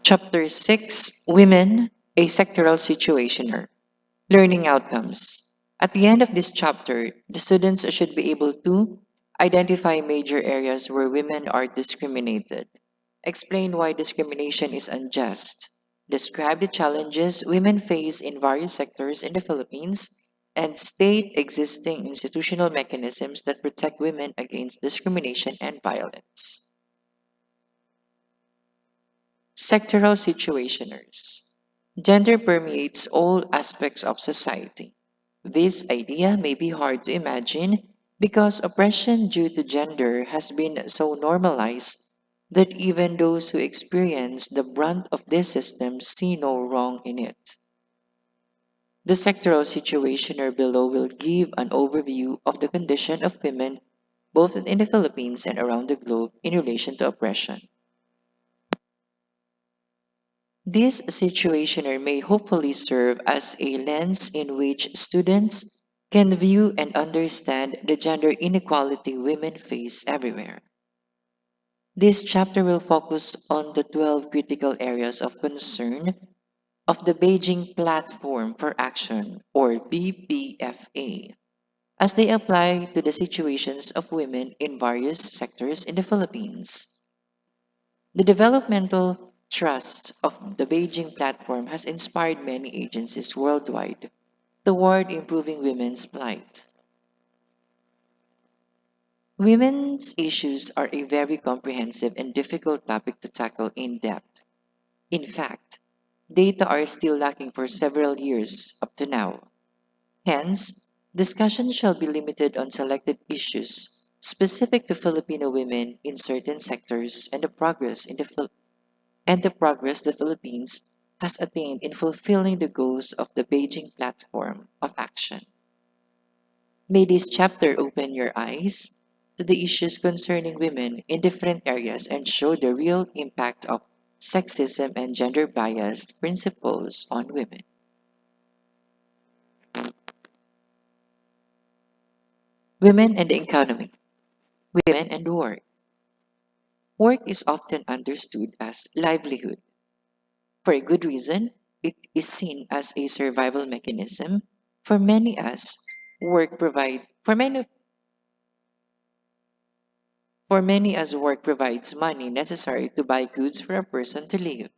Chapter 6, Women, a Sectoral Situationer. Learning Outcomes. At the end of this chapter, the students should be able to identify major areas where women are discriminated, explain why discrimination is unjust, describe the challenges women face in various sectors in the Philippines, and state existing institutional mechanisms that protect women against discrimination and violence. Sectoral Situationers. Gender permeates all aspects of society. This idea may be hard to imagine because oppression due to gender has been so normalized that even those who experience the brunt of this system see no wrong in it. The sectoral situationer below will give an overview of the condition of women both in the Philippines and around the globe in relation to oppression. This situationer may hopefully serve as a lens in which students can view and understand the gender inequality women face everywhere. This chapter will focus on the 12 critical areas of concern of the Beijing Platform for Action, or BPFA, as they apply to the situations of women in various sectors in the Philippines. The developmental trust of the Beijing platform has inspired many agencies worldwide toward improving women's plight. Women's issues are a very comprehensive and difficult topic to tackle in depth. In fact, data are still lacking for several years up to now. Hence, discussion shall be limited on selected issues specific to Filipino women in certain sectors and the progress the Philippines has attained in fulfilling the goals of the Beijing Platform of Action. May this chapter open your eyes to the issues concerning women in different areas and show the real impact of sexism and gender biased principles on women. Women and the economy. Women and work. Work is often understood as livelihood. For a good reason, it is seen as a survival mechanism. For many as work provide for many as work provides money necessary to buy goods for a person to live.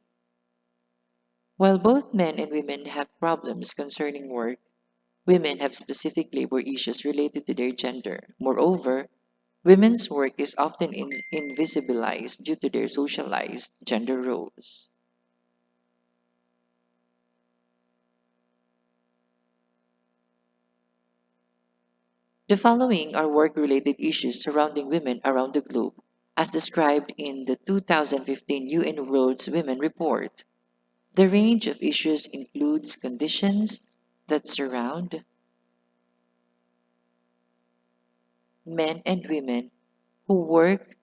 While both men and women have problems concerning work, women have specific labor issues related to their gender. Moreover, women's work is often invisibilized due to their socialized gender roles. The following are work-related issues surrounding women around the globe, as described in the 2015 UN World's Women Report. The range of issues includes conditions that surround men and women who work,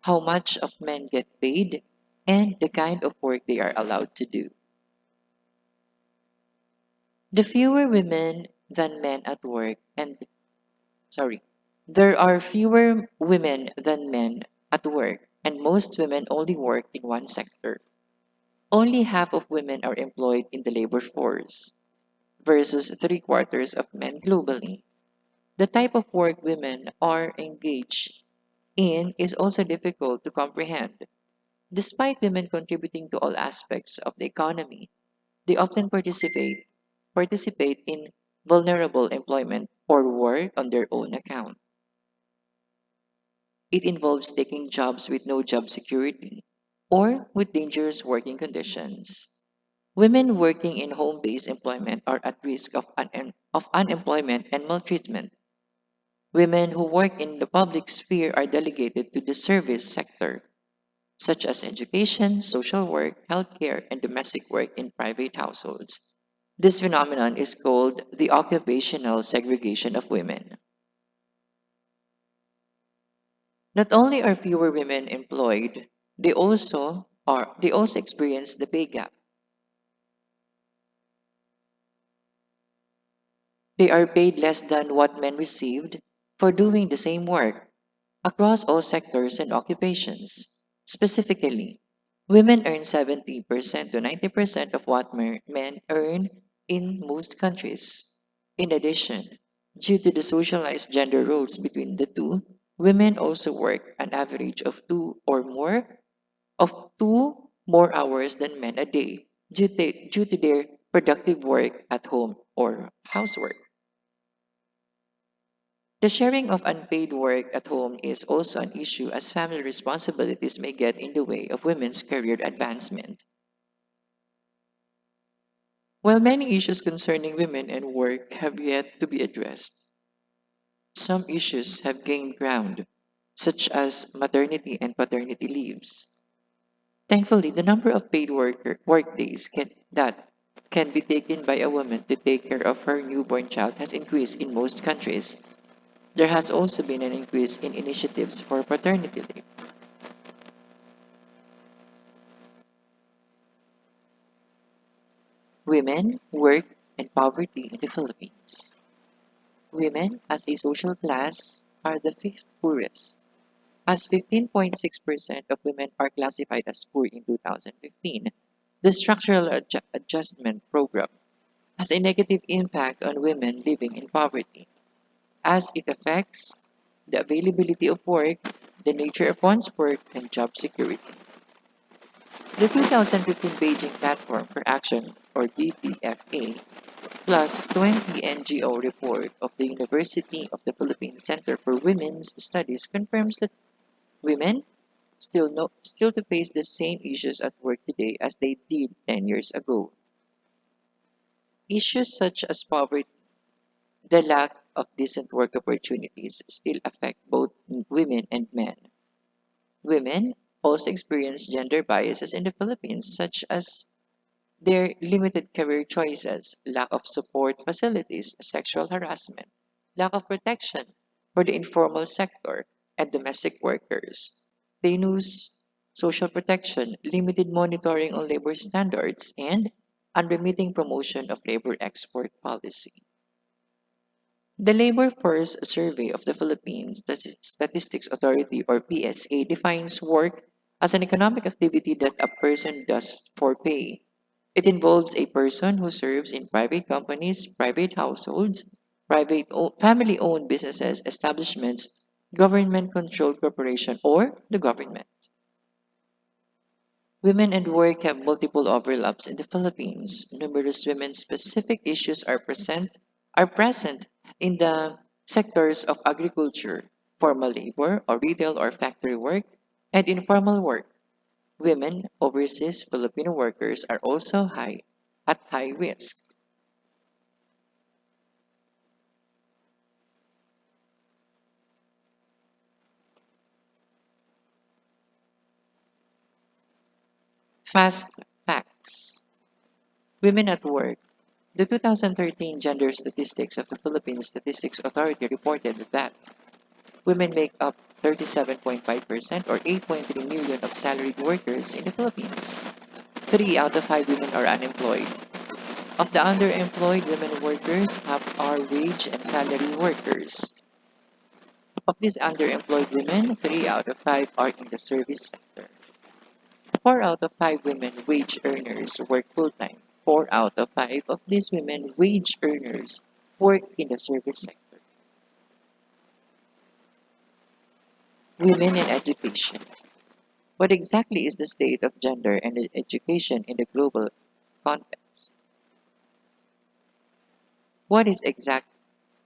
how much of men get paid, and the kind of work they are allowed to do. The fewer women than men at work and sorry, there are fewer women than men at work, and most women only work in one sector. Only half of women are employed in the labor force, versus three-quarters of men globally. The type of work women are engaged in is also difficult to comprehend. Despite women contributing to all aspects of the economy, they often participate in vulnerable employment or work on their own account. It involves taking jobs with no job security or with dangerous working conditions. Women working in home-based employment are at risk of unemployment and maltreatment. Women who work in the public sphere are delegated to the service sector, such as education, social work, healthcare, and domestic work in private households. This phenomenon is called the occupational segregation of women. Not only are fewer women employed, they also experience the pay gap. They are paid less than what men received for doing the same work across all sectors and occupations. Specifically, Women earn 70% to 90% of what men earn in most countries. In addition, due to the socialized gender roles between the two, women also work an average of two more hours than men a day due to their productive work at home or housework. The sharing of unpaid work at home is also an issue as family responsibilities may get in the way of women's career advancement. While many issues concerning women and work have yet to be addressed, some issues have gained ground, such as maternity and paternity leaves. Thankfully, the number of paid work days that can be taken by a woman to take care of her newborn child has increased in most countries. There has also been an increase in initiatives for paternity leave. Women, work, and poverty in the Philippines. Women, as a social class, are the fifth poorest, as 15.6% of women are classified as poor in 2015. The Structural Adjustment Program has a negative impact on women living in poverty, as it affects the availability of work, the nature of one's work, and job security. The 2015 Beijing Platform for Action, or BPFA, plus 20 NGO report of the University of the Philippines Center for Women's Studies confirms that women still to face the same issues at work today as they did 10 years ago. Issues such as poverty, the lack of decent work opportunities still affect both women and men. Women also experience gender biases in the Philippines, such as their limited career choices, lack of support facilities, sexual harassment, lack of protection for the informal sector and domestic workers. They lose social protection, limited monitoring on labor standards, and unremitting promotion of labor export policy. The Labor Force Survey of the Philippines Statistics Authority or PSA defines work as an economic activity that a person does for pay. It involves a person who serves in private companies, private households, family owned businesses, establishments, government controlled corporation, or the government. Women and work have multiple overlaps in the Philippines. Numerous women specific issues are present in the sectors of agriculture, formal labor or retail or factory work, and informal work. Women, overseas Filipino workers are also at high risk. Fast facts. Women at work. The 2013 Gender Statistics of the Philippine Statistics Authority reported that women make up 37.5% or 8.3 million of salaried workers in the Philippines. 3 out of 5 women are unemployed. Of the underemployed women workers, half are wage and salary workers. Of these underemployed women, 3 out of 5 are in the service sector. 4 out of 5 women wage earners work full-time. 4 out of 5 of these women wage earners work in the service sector. Women in education. What exactly is the state of gender and education in the global context? What is exact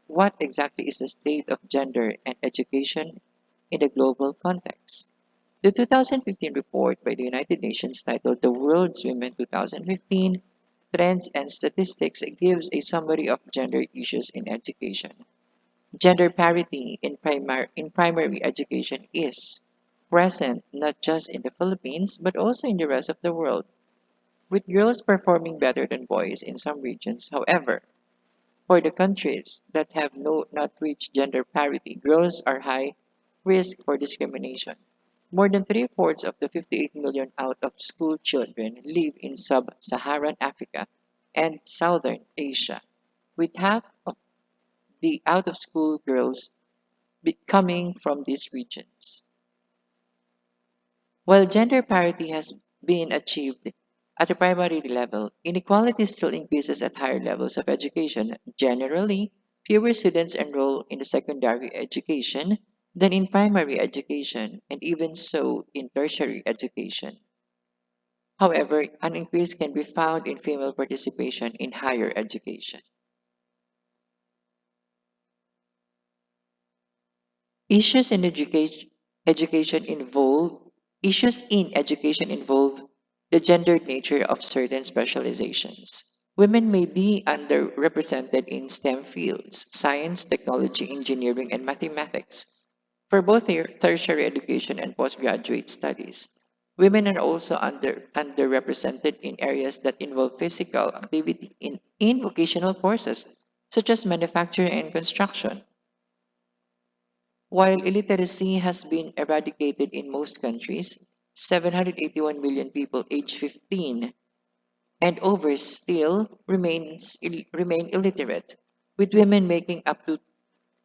what exactly is the state of gender and education in the global context? The 2015 report by the United Nations titled The World's Women 2015 Trends and Statistics gives a summary of gender issues in education. Gender parity in primary education is present not just in the Philippines but also in the rest of the world, with girls performing better than boys in some regions. However, for the countries that have not reached gender parity, girls are high risk for discrimination. More than three-fourths of the 58 million out-of-school children live in sub-Saharan Africa and Southern Asia, with half of the out-of-school girls coming from these regions. While gender parity has being achieved at the primary level, inequality still increases at higher levels of education. Generally, fewer students enroll in the secondary education than in primary education, and even so in tertiary education. However, an increase can be found in female participation in higher education. Issues in education involve Issues in education involve the gendered nature of certain specializations. Women may be underrepresented in STEM fields, science, technology, engineering, and mathematics. For both tertiary education and postgraduate studies, women are also underrepresented in areas that involve physical activity in vocational courses, such as manufacturing and construction. While illiteracy has been eradicated in most countries, 781 million people aged 15 and over still remain illiterate, with women making up to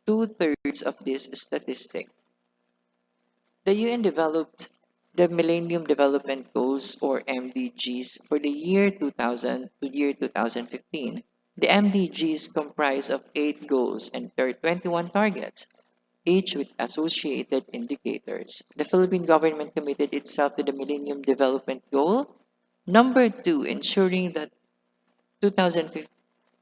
two-thirds of this statistic. The UN developed the Millennium Development Goals or MDGs for the year 2000 to year 2015. The MDGs comprise of 8 goals and 21 targets, each with associated indicators. The Philippine government committed itself to the Millennium Development Goal number 2, ensuring that 2015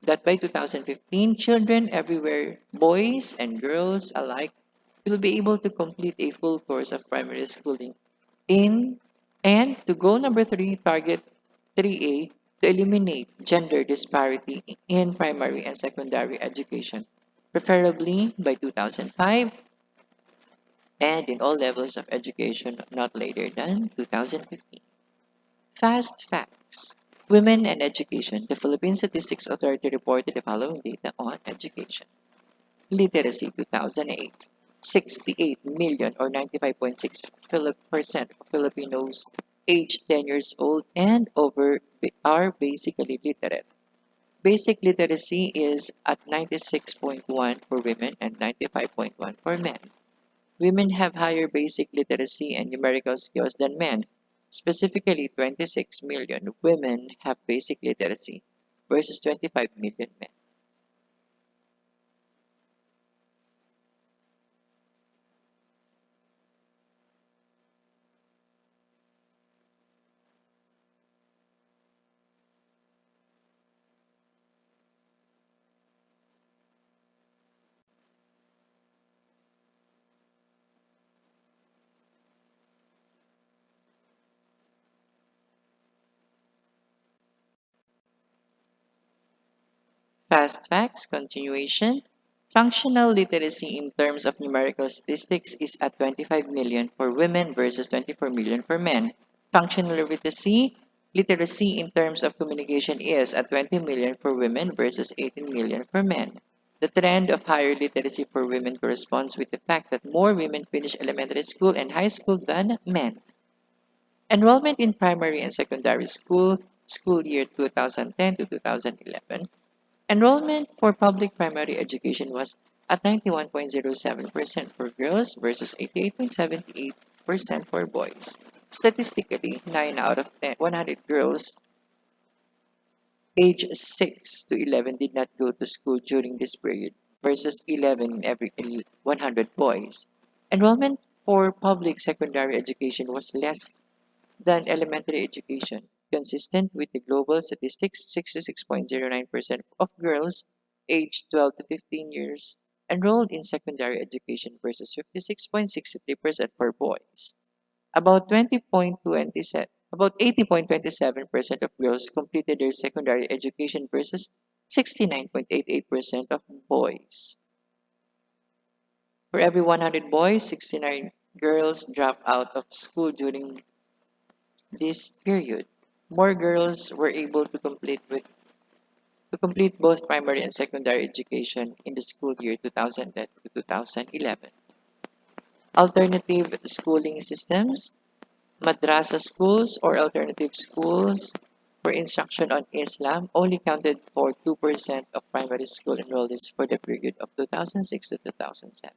that by 2015, children everywhere, boys and girls alike, will be able to complete a full course of primary schooling in and to goal number 3, target 3A, to eliminate gender disparity in primary and secondary education, preferably by 2005 and in all levels of education not later than 2015. Fast facts. Women and education. The Philippine Statistics Authority reported the following data on education. Literacy 2008. 68 million or 95.6% of Filipinos aged 10 years old and over are basically literate. Basic literacy is at 96.1 for women and 95.1 for men. Women have higher basic literacy and numerical skills than men. Specifically, 26 million women have basic literacy versus 25 million men. Fast facts continuation. Functional literacy in terms of numerical statistics is at 25 million for women versus 24 million for men. Functional literacy in terms of communication is at 20 million for women versus 18 million for men. The trend of higher literacy for women corresponds with the fact that more women finish elementary school and high school than men. Enrollment in primary and secondary school year 2010 to 2011. Enrollment for public primary education was at 91.07% for girls versus 88.78% for boys. Statistically, 9 out of 100 girls aged 6 to 11 did not go to school during this period versus 11 in every 100 boys. Enrollment for public secondary education was less than elementary education. Consistent with the global statistics, 66.09% of girls aged 12 to 15 years enrolled in secondary education versus 56.63% for boys. About 20.27 about 80.27% of girls completed their secondary education versus 69.88% of boys. For every 100 boys, 69 girls drop out of school during this period. More girls were able to complete both primary and secondary education in the school year 2010 to 2011. Alternative schooling systems, madrasa schools or alternative schools for instruction on Islam only counted for 2% of primary school enrollees for the period of 2006 to 2007.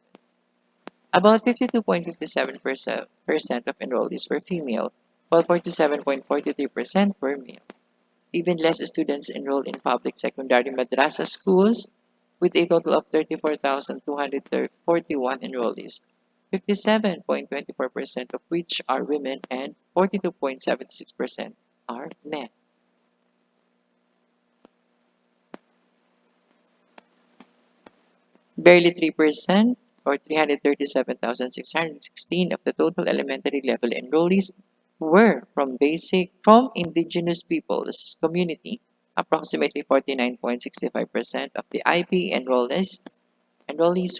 About 52.57% of enrollees were female, while 47.43% were male. Even less students enrolled in public secondary madrasa schools, with a total of 34,241 enrollees, 57.24% of which are women and 42.76% are men. Barely 3% or 337,616 of the total elementary level enrollees were from indigenous peoples community. Approximately 49.65% of the IB enrollees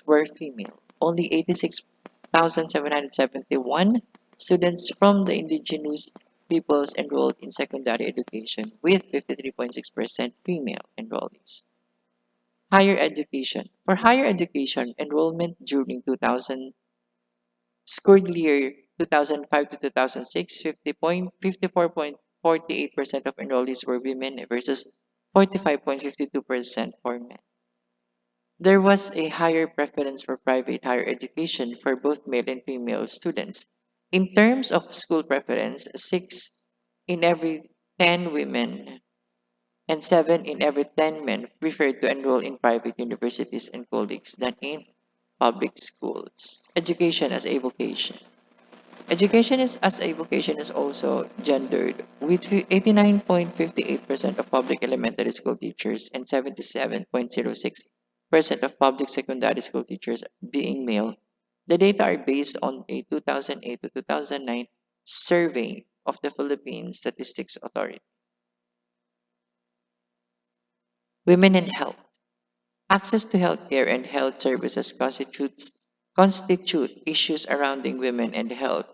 were female. Only 86,771 students from the indigenous peoples enrolled in secondary education, with 53.6% female enrollees. Higher education. For higher education, enrollment during 2000 school year 2005 to 2006, 54.48% of enrollees were women versus 45.52% for men. There was a higher preference for private higher education for both male and female students. In terms of school preference, 6 in every 10 women and 7 in every 10 men preferred to enroll in private universities and colleges than in public schools. Education as a vocation. As a vocation is also gendered, with 89.58% of public elementary school teachers and 77.06% of public secondary school teachers being male. The data are based on a 2008 to 2009 survey of the Philippine Statistics Authority. Women in health. Access to healthcare and health services constitute issues surrounding women and health,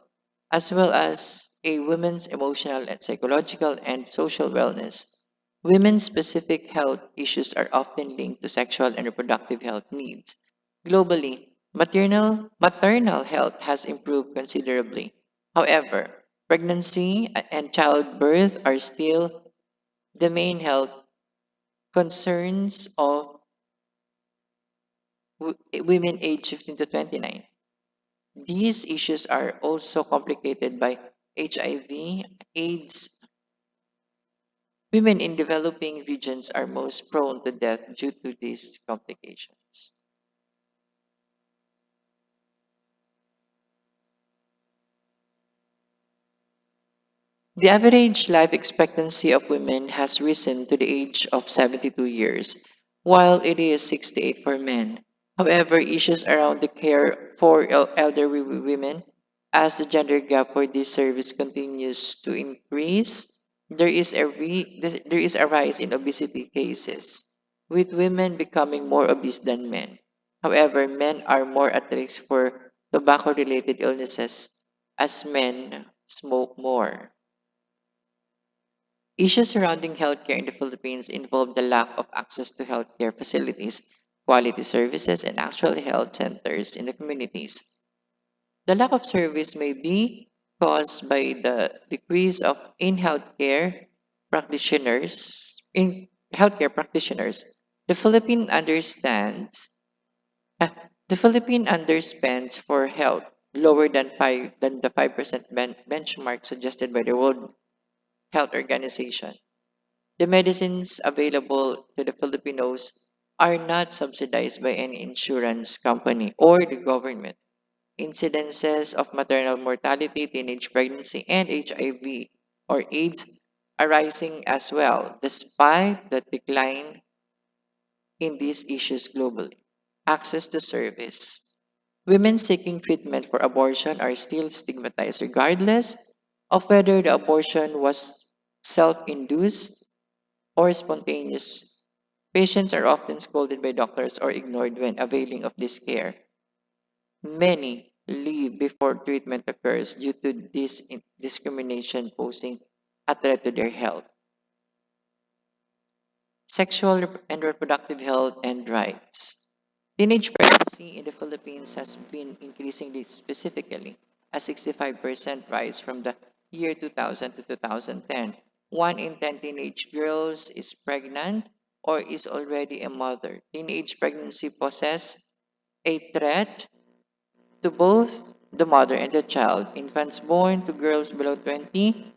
as well as a women's emotional and psychological and social wellness. Women's specific health issues are often linked to sexual and reproductive health needs. Globally, maternal health has improved considerably. However, pregnancy and childbirth are still the main health concerns of women aged 15 to 29. These issues are also complicated by HIV, AIDS. Women in developing regions are most prone to death due to these complications. The average life expectancy of women has risen to the age of 72 years, while it is 68 for men. However, issues around the care for elderly women, as the gender gap for this service continues to increase, there is a rise in obesity cases, with women becoming more obese than men. However, men are more at risk for tobacco-related illnesses as men smoke more. Issues surrounding healthcare in the Philippines involve the lack of access to healthcare facilities, quality services, and actual health centers in the communities. The lack of service may be caused by the decrease of in healthcare practitioners. The Philippine understands uh, the Philippine underspends for health lower than the 5% benchmark suggested by the World Health Organization. The medicines available to the Filipinos are not subsidized by any insurance company or the government. Incidences of maternal mortality, teenage pregnancy, and HIV or AIDS are rising as well, despite the decline in these issues globally. Access to service. Women seeking treatment for abortion are still stigmatized regardless of whether the abortion was self induced or spontaneous. Patients are often scolded by doctors or ignored when availing of this care. Many leave before treatment occurs due to this discrimination posing a threat to their health. Sexual and reproductive health and rights. Teenage pregnancy in the Philippines has been increasingly specifically a 65% rise from the year 2000 to 2010. 1 in 10 teenage girls is pregnant or is already a mother. Teenage pregnancy poses a threat to both the mother and the child. Infants born to girls below 20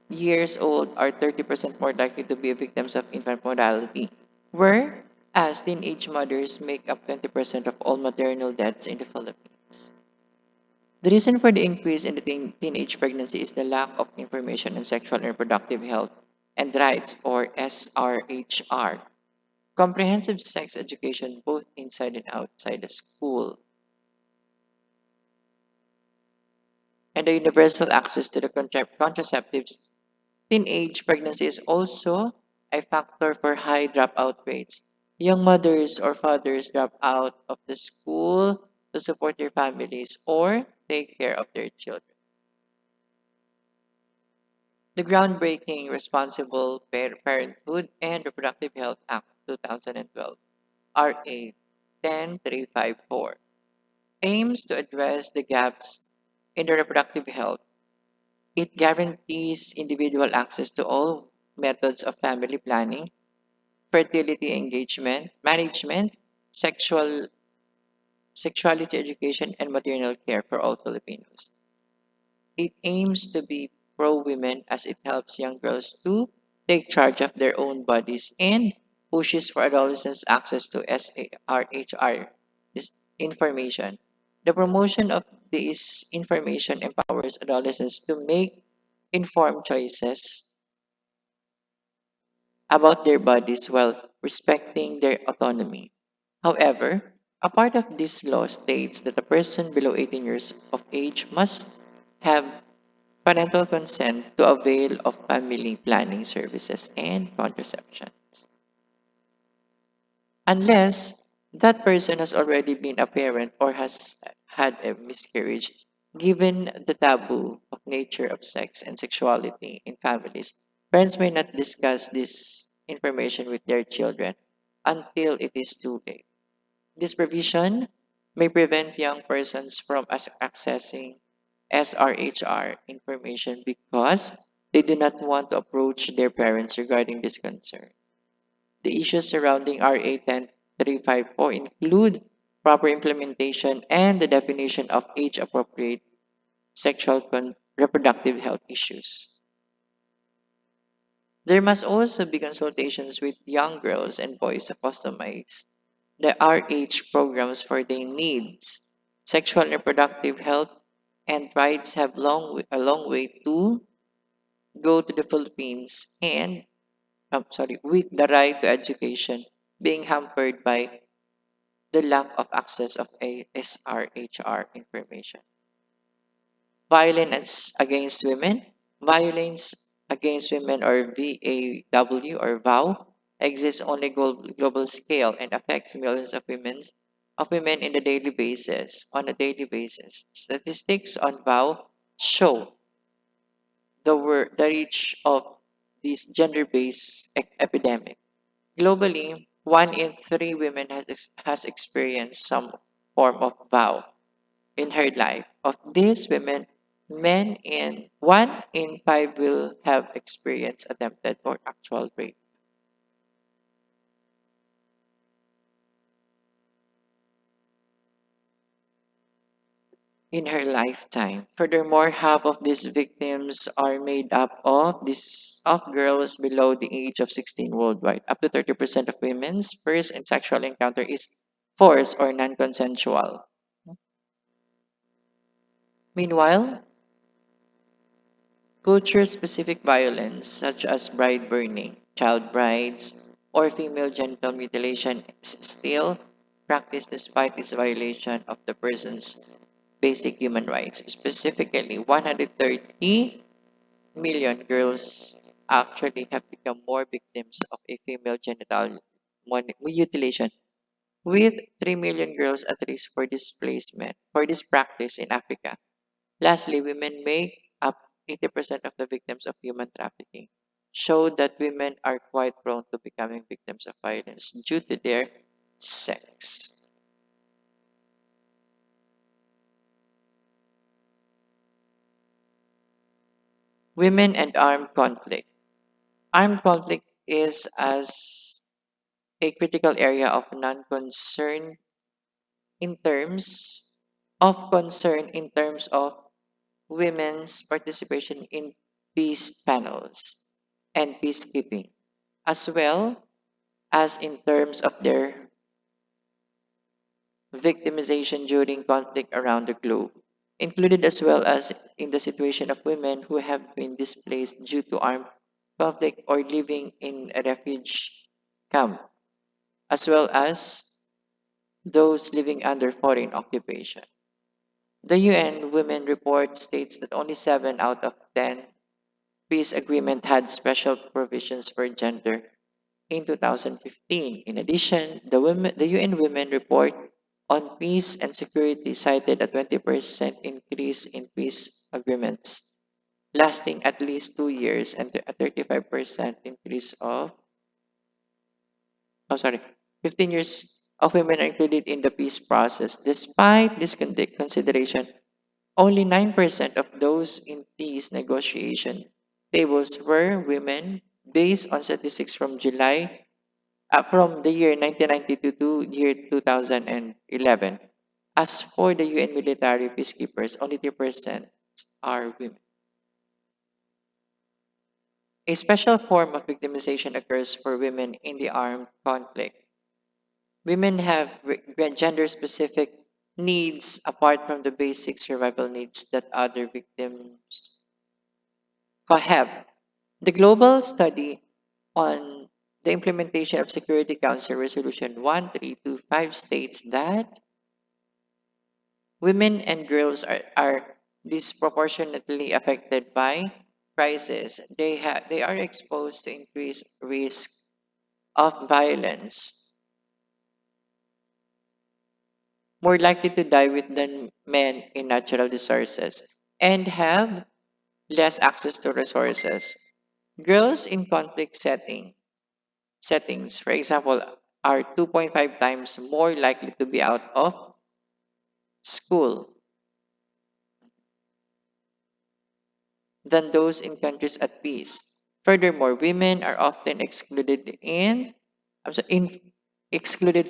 years old are 30% more likely to be victims of infant mortality, whereas teenage mothers make up 20% of all maternal deaths in the Philippines. The reason for the increase in the teenage pregnancy is the lack of information on sexual and reproductive health and rights, or SRHR. Comprehensive sex education both inside and outside the school, and the universal access to the contraceptives. Teenage pregnancy is also a factor for high dropout rates. Young mothers or fathers drop out of the school to support their families or take care of their children. The groundbreaking Responsible Parenthood and Reproductive Health Act 2012, RA 10354, aims to address the gaps in the reproductive health. It guarantees individual access to all methods of family planning, fertility engagement, management, sexuality education, and maternal care for all Filipinos. It aims to be pro women as it helps young girls to take charge of their own bodies and pushes for adolescents access to SARHR this information. The promotion of this information empowers adolescents to make informed choices about their bodies while respecting their autonomy. However, a part of this law states that a person below 18 years of age must have parental consent to avail of family planning services and contraception, unless that person has already been a parent or has had a miscarriage. Given the taboo of nature of sex and sexuality in families, parents may not discuss this information with their children until it is too late. This provision may prevent young persons from accessing SRHR information because they do not want to approach their parents regarding this concern. The issues surrounding RA 10354 include proper implementation and the definition of age appropriate reproductive health issues. There must also be consultations with young girls and boys to customize the RH programs for their needs. Sexual and reproductive health and rights have a long way to go to the Philippines, and with the right to education being hampered by the lack of access of ASRHR information. Violence against women. Violence against women, or VAW, exists on a global scale and affects millions of women on a daily basis. Statistics on VAW show the reach of this gender-based epidemic. Globally, 1 in 3 women has experienced some form of vow in her life. Of these women, 1 in 5 will have experienced attempted or actual rape in her lifetime. Furthermore, half of these victims are made up of girls below the age of 16 worldwide. Up to 30% of women's first and sexual encounter is forced or non-consensual. Meanwhile, culture-specific violence such as bride burning, child brides, or female genital mutilation is still practiced despite its violation of the person's basic human rights. Specifically, 130 million girls actually have become more victims of a female genital mutilation, with 3 million girls at risk for displacement for this practice in Africa. Lastly, women make up 80% of the victims of human trafficking, show that women are quite prone to becoming victims of violence due to their sex. Women and armed conflict. Armed conflict is as a critical area of non-concern in terms of concern in terms of women's participation in peace panels and peacekeeping, as well as in terms of their victimization during conflict around the globe, included as well as in the situation of women who have been displaced due to armed conflict or living in a refuge camp, as well as those living under foreign occupation. The UN Women Report states that only 7 out of 10 peace agreement had special provisions for gender in 2015. In addition, the UN Women Report on Peace and Security cited a 20% increase in peace agreements lasting at least 2 years and a 35% increase of, oh sorry, 15 years of women are included in the peace process. Despite this consideration, only 9% of those in peace negotiation tables were women based on statistics from the year 1992 to year 2011. As for the UN military peacekeepers, only 3% are women. A special form of victimization occurs for women in the armed conflict. Women have gender specific needs apart from the basic survival needs that other victims have. The global study on the implementation of Security Council Resolution 1325 states that women and girls are disproportionately affected by crisis. They are exposed to increased risk of violence, more likely to die with than men in natural disasters, and have less access to resources. Girls in conflict settings, for example, are 2.5 times more likely to be out of school than those in countries at peace. Furthermore, women are often excluded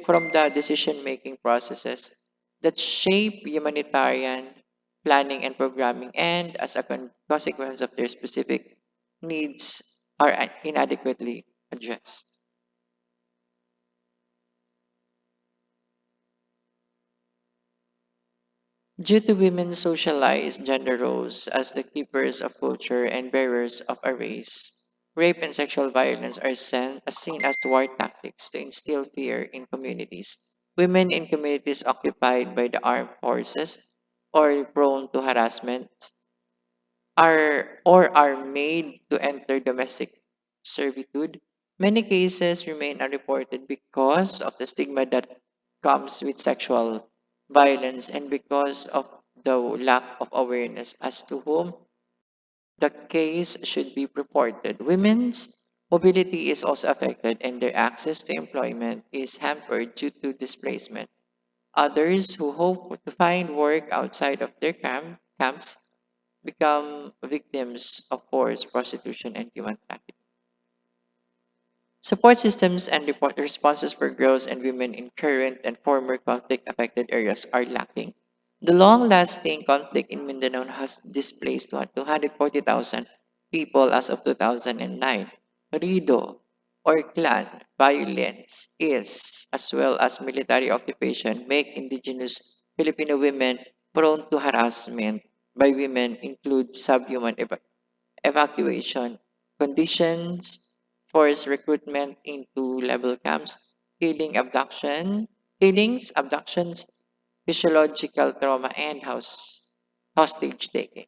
from the decision-making processes that shape humanitarian planning and programming, and as a consequence of their specific needs are inadequately addressed. Due to women's socialized gender roles as the keepers of culture and bearers of a race, rape and sexual violence are seen as war tactics to instill fear in communities. Women in communities occupied by the armed forces or prone to harassment are made to enter domestic servitude. Many cases remain unreported because of the stigma that comes with sexual violence and because of the lack of awareness as to whom the case should be reported. Women's mobility is also affected and their access to employment is hampered due to displacement. Others who hope to find work outside of their camps become victims of forced prostitution and human trafficking. Support systems and responses for girls and women in current and former conflict affected areas are lacking. The long lasting conflict in Mindanao has displaced 240,000 people as of 2009. Rido or clan violence is, as well as military occupation, make indigenous Filipino women prone to harassment by women include subhuman evacuation conditions, forced recruitment into level camps, killings, abductions, physiological trauma, and hostage taking.